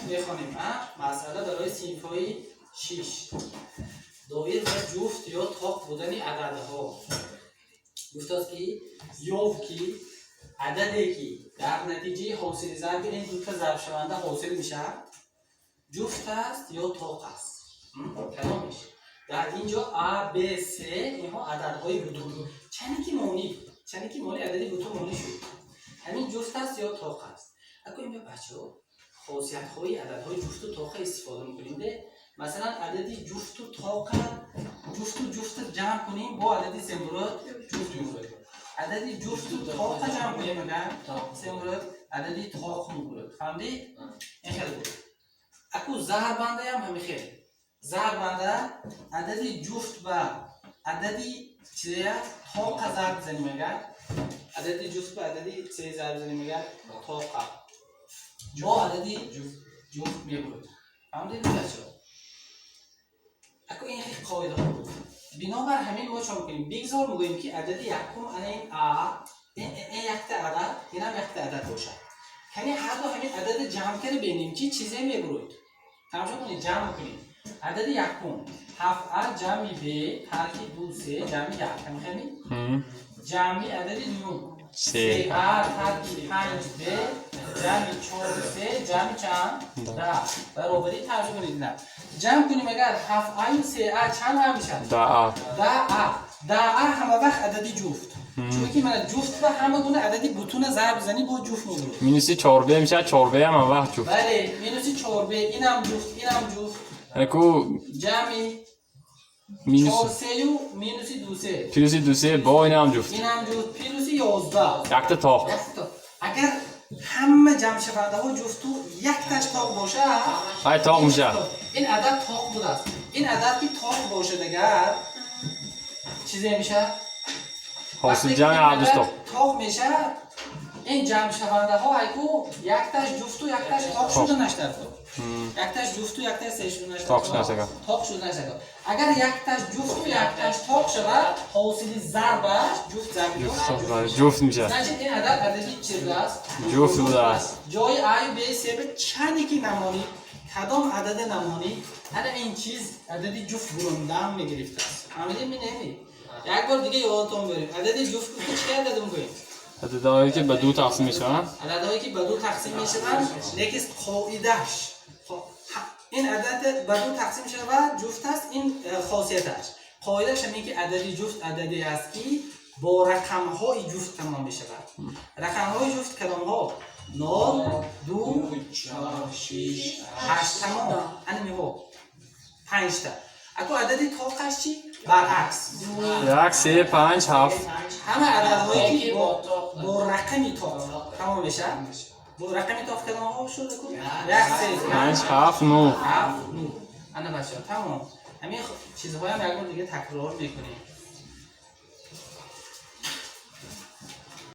بخونیم. مسئله برای صنف‌های 6. دایر و جفت یا تاق بودن عددها. گفت است که یافت که عددی که در نتیجه حاصل ضرب این دو تا ضرب شونده حاصل میشه جفت است یا تاق است. کدامش؟ در اینجا A, B, C اینها عددهای بطون. چنی که مانی عددی بطون مانی شد. همین جفت است یا تاق است. اگه این بچه‌ها خاصیت های عددهای جفت و تاق استفاده می‌کنیم. مثلا عددی جفت و تاق جفت جمع کنیم با عددی سمبولات جفت می‌کنیم. عددی جفت و تاق جمع کنیم مگر سمبولات عددی تاق می‌کنیم. فهمیدی؟ این خیلی خوبه. اگه ضربنده هم همین خیلی. ضربنده عددی جفت و عددی چیه تاق ضرب بزنیم مگر عددی جفت و عددی چیه ضرب بزنیم مگر تاق با عددی جفت می‌کنیم. فهمیدید بچه‌ها؟ اگه این خیلی قاعده بود. بنابر همین ما چون کنیم بگذار میگوییم که عددی یکم این این یک عدد این هم یک عدد باشه. یعنی هر دو همین عدد جمع کرده ببینیم که چیزی میبرید. تماشا کنید جمع کنید. عدد یکم 7 جمع ب ترکیب 2 3 جمع 1 همین جمع عدد دوم 3 ترکیب 5 ب جمع 4 3 جمع چند 10 برابری ترجمه کنید. نه جمع کنیم اگر 7 و 3 چند هم میشه 10 همه وقت عددی جفت. چون که من جفت و همه گونه عددی بتونه ضرب بزنی با جفت میگیره. مینوسی 4 ب میشه 4 ب هم وقت جفت. بله مینوسی 4 ب اینم جفت اکو جمعی مینوس 3 و مینوسی 2 3 با اینم جفت پیروسی 11 یک تا تاق. اگر همه جمع شونده ها جفت و یک تاش تاق باشه های تاق میشه. این عدد تاق بوده است. این عدد که تاق باشه دیگر چیزی میشه حاصل جمع هر دو تاق میشه. این جمع شونده ها اگه یک تاش جفت و یک تاش تاق شده نشده یک تاش جفت و یک تاش سه شده نشده تاق شده نشده. اگر یک تاش جفت و یک تاش تاق شود حاصل ضربش جفت میشه. این عدد عددی چیز است جفت بوده است. جای A و B C به چندی که نمانی کدام عدد نمانی هر این چیز عددی جفت بروندن میگرفته است. فهمیدید می نمی یک بار دیگه یادتون بریم عددی جفت که چه عدد میگوییم عددهایی که به دو تقسیم میشن عددهایی که به دو تقسیم میشن لیکن قاعده‌اش این عدد به دو تقسیم میشه و جفت است. این خاصیتش قاعده‌اش اینه که عددی جفت عددی است که با رقم‌های جفت تمام میشه. رقم‌های جفت کدام‌ها 0 2 4 6 8 تمام همین میگه 5 تا. اگه عددی تاقش چی برعکس 1 3 5 7 همه عددهایی که با رقمی تاق تمام میشه. با رقمی تاق کدام‌ها شد 1 3 5 7 9 انا بچه‌ها تمام. همین چیزهای هم یک بار دیگه تکرار میکنیم.